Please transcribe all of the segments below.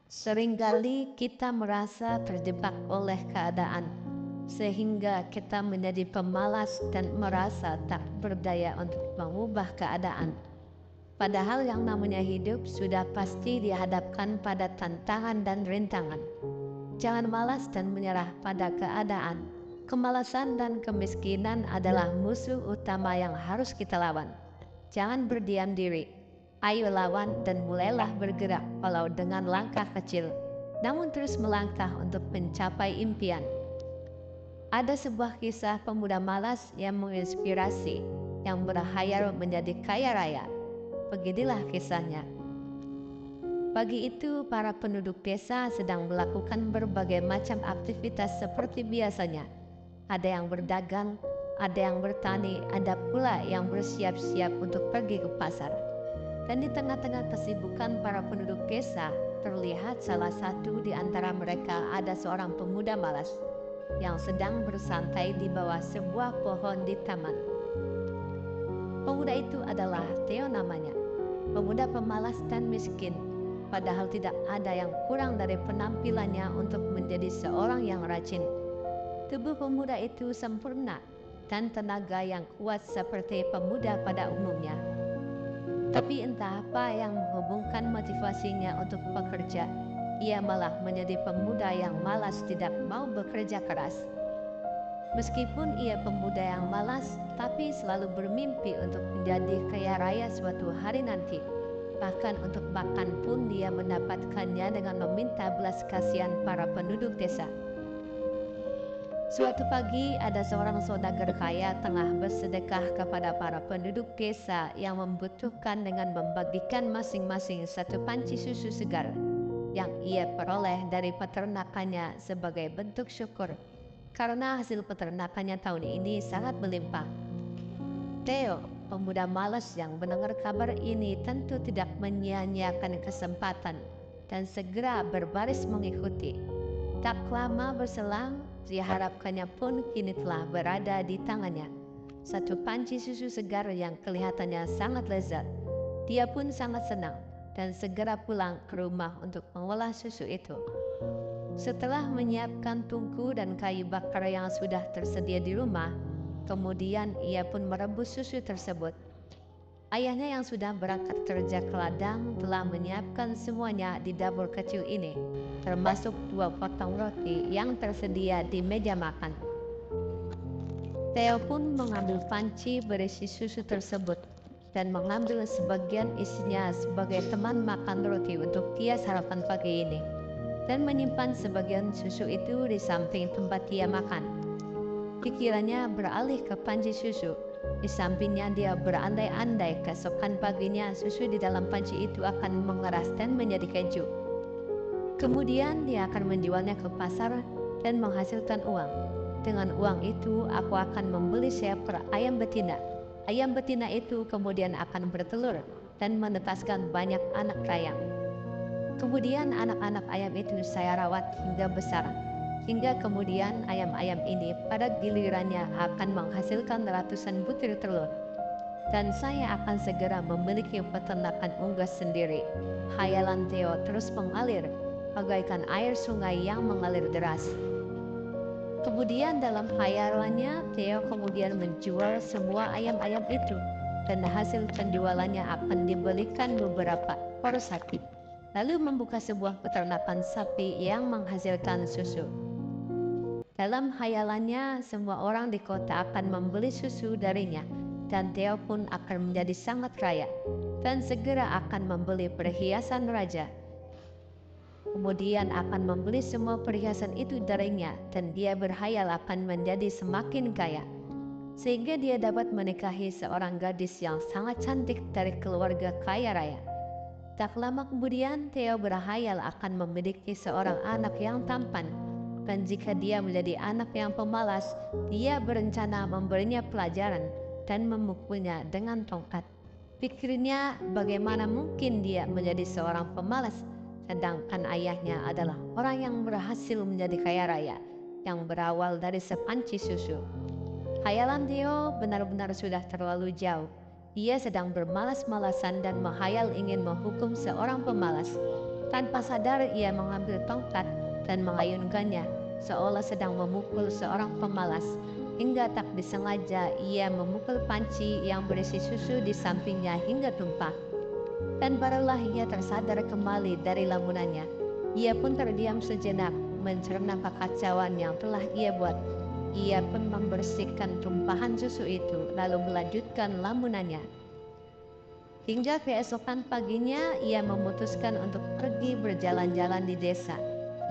Seringkali kita merasa terjebak oleh keadaan, sehingga kita menjadi pemalas dan merasa tak berdaya untuk mengubah keadaan. Padahal yang namanya hidup sudah pasti dihadapkan pada tantangan dan rintangan. Jangan malas dan menyerah pada keadaan. Kemalasan dan kemiskinan adalah musuh utama yang harus kita lawan. Jangan berdiam diri. Ayo lawan dan mulailah bergerak walau dengan langkah kecil, namun terus melangkah untuk mencapai impian. Ada sebuah kisah pemuda malas yang menginspirasi, yang berhayal menjadi kaya raya. Beginilah kisahnya. Pagi itu, para penduduk desa sedang melakukan berbagai macam aktivitas seperti biasanya. Ada yang berdagang, ada yang bertani, ada pula yang bersiap-siap untuk pergi ke pasar. Dan di tengah-tengah kesibukan para penduduk desa, terlihat salah satu di antara mereka ada seorang pemuda malas yang sedang bersantai di bawah sebuah pohon di taman. Pemuda itu adalah Theo namanya, pemuda pemalas dan miskin. Padahal tidak ada yang kurang dari penampilannya untuk menjadi seorang yang rajin. Tubuh pemuda itu sempurna dan tenaga yang kuat seperti pemuda pada umumnya. Tapi entah apa yang menghubungkan motivasinya untuk bekerja, ia malah menjadi pemuda yang malas, tidak mau bekerja keras. Meskipun ia pemuda yang malas, tapi selalu bermimpi untuk menjadi kaya raya suatu hari nanti. Bahkan untuk makan pun dia mendapatkannya dengan meminta belas kasihan para penduduk desa. Suatu pagi ada seorang saudagar kaya tengah bersedekah kepada para penduduk desa yang membutuhkan dengan membagikan masing-masing satu panci susu segar yang ia peroleh dari peternakannya sebagai bentuk syukur karena hasil peternakannya tahun ini sangat melimpah. Theo, pemuda malas yang mendengar kabar ini tentu tidak menyia-nyiakan kesempatan dan segera berbaris mengikuti. Tak lama berselang, diharapkannya pun kini telah berada di tangannya. Satu panci susu segar yang kelihatannya sangat lezat. Dia pun sangat senang dan segera pulang ke rumah untuk mengolah susu itu. Setelah menyiapkan tungku dan kayu bakar yang sudah tersedia di rumah, kemudian ia pun merebus susu tersebut. Ayahnya yang sudah berangkat kerja ke ladang telah menyiapkan semuanya di dapur kecil ini, termasuk 2 potong roti yang tersedia di meja makan. Theo pun mengambil panci berisi susu tersebut dan mengambil sebagian isinya sebagai teman makan roti untuk dia sarapan pagi ini, dan menyimpan sebagian susu itu di samping tempat dia makan. Pikirannya beralih ke panci susu. Di sampingnya dia berandai-andai keesokan paginya susu di dalam panci itu akan mengeras dan menjadi keju. Kemudian dia akan menjualnya ke pasar dan menghasilkan uang. Dengan uang itu aku akan membeli seekor ayam betina. Ayam betina itu kemudian akan bertelur dan menetaskan banyak anak ayam. Kemudian anak-anak ayam itu saya rawat hingga besar. Hingga kemudian ayam-ayam ini pada gilirannya akan menghasilkan ratusan butir telur. Dan saya akan segera memiliki peternakan unggas sendiri. Hayalan Theo terus mengalir, bagaikan air sungai yang mengalir deras. Kemudian dalam hayalannya, Theo kemudian menjual semua ayam-ayam itu. Dan hasil penjualannya akan dibelikan beberapa ekor sapi. Lalu membuka sebuah peternakan sapi yang menghasilkan susu. Dalam hayalannya, semua orang di kota akan membeli susu darinya, dan Theo pun akan menjadi sangat kaya, dan segera akan membeli perhiasan raja. Kemudian akan membeli semua perhiasan itu darinya, dan dia berhayal akan menjadi semakin kaya, sehingga dia dapat menikahi seorang gadis yang sangat cantik dari keluarga kaya raya. Tak lama kemudian, Theo berhayal akan memiliki seorang anak yang tampan. Dan jika dia menjadi anak yang pemalas, dia berencana memberinya pelajaran dan memukulnya dengan tongkat. Pikirnya, bagaimana mungkin dia menjadi seorang pemalas, sedangkan ayahnya adalah orang yang berhasil menjadi kaya raya, yang berawal dari sepanci susu. Hayalan Theo benar-benar sudah terlalu jauh. Dia sedang bermalas-malasan dan menghayal ingin menghukum seorang pemalas. Tanpa sadar ia mengambil tongkat dan mengayunkannya, seolah sedang memukul seorang pemalas. Hingga tak disengaja ia memukul panci yang berisi susu di sampingnya hingga tumpah. Dan barulah ia tersadar kembali dari lamunannya. Ia pun terdiam sejenak, mencerna kekacauan yang telah ia buat. Ia pun membersihkan tumpahan susu itu, lalu melanjutkan lamunannya. Hingga keesokan paginya, ia memutuskan untuk pergi berjalan-jalan di desa.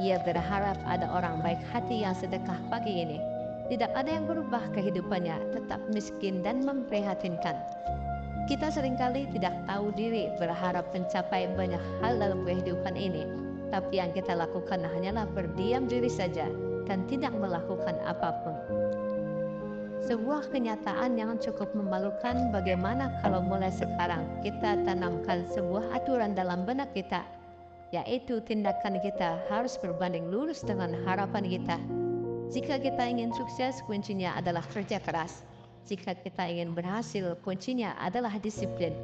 Ia berharap ada orang baik hati yang sedekah pagi ini. Tidak ada yang berubah kehidupannya, tetap miskin dan memprihatinkan. Kita seringkali tidak tahu diri berharap mencapai banyak hal dalam kehidupan ini. Tapi yang kita lakukan hanyalah berdiam diri saja dan tidak melakukan apapun. Sebuah kenyataan yang cukup memalukan bagaimana kalau mulai sekarang kita tanamkan sebuah aturan dalam benak kita, yaitu tindakan kita harus berbanding lurus dengan harapan kita. Jika kita ingin sukses, kuncinya adalah kerja keras. Jika kita ingin berhasil, kuncinya adalah disiplin.